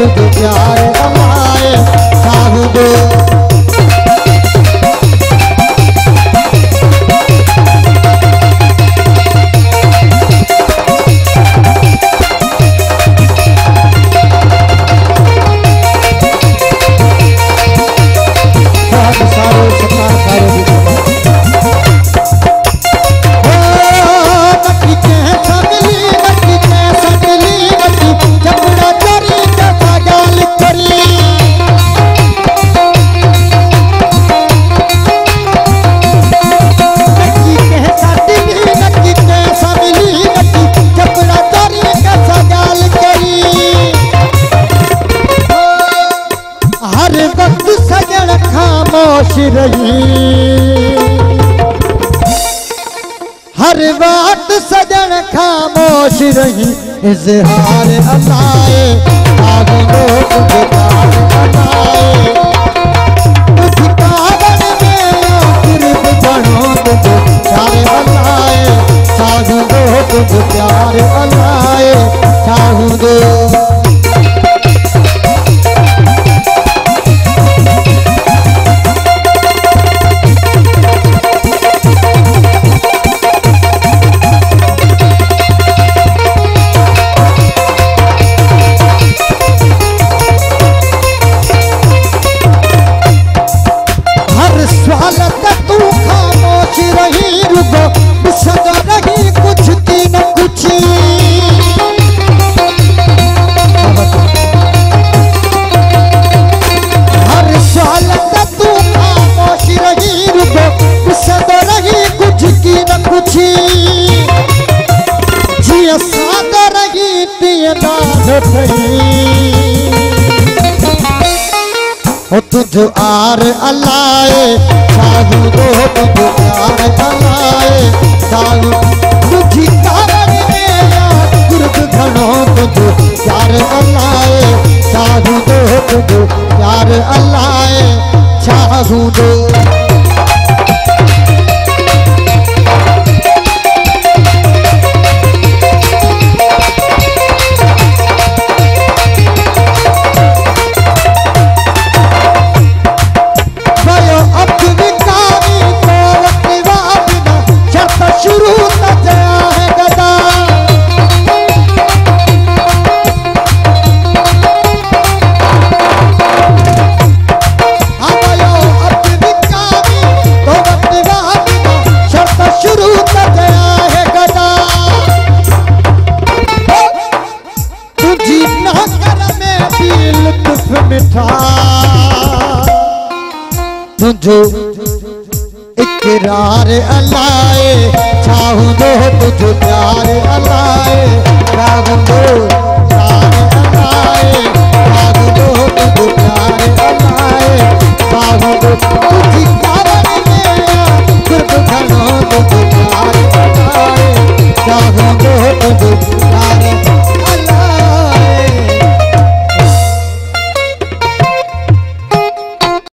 तुझे प्यार अल्लाह चाहूं दो। हर बात सजन खामोश रही इजहार अल्लाह आगे लोग बेकार अल्लाह तुझ कागन में आखिर बनो तुझे प्यार अल्लाह चाहूं दो तुझे प्यार अल्लाह चाहूं दो। तुझ आर अल्लाह चाहूं दो तुझ प्यार अल्लाह चाहूं तुझी कारण में गुरब घणो तुझ प्यार अल्लाह चाहूं दो तुझ प्यार अल्लाह चाहूं दो। तुझो इकरार अल्लाह चाहूं दो तुझ प्यार अल्लाह चाहूं दो प्यार अल्लाह चाहूं दो तुझ प्यार अल्लाह चाहूं दो तुझी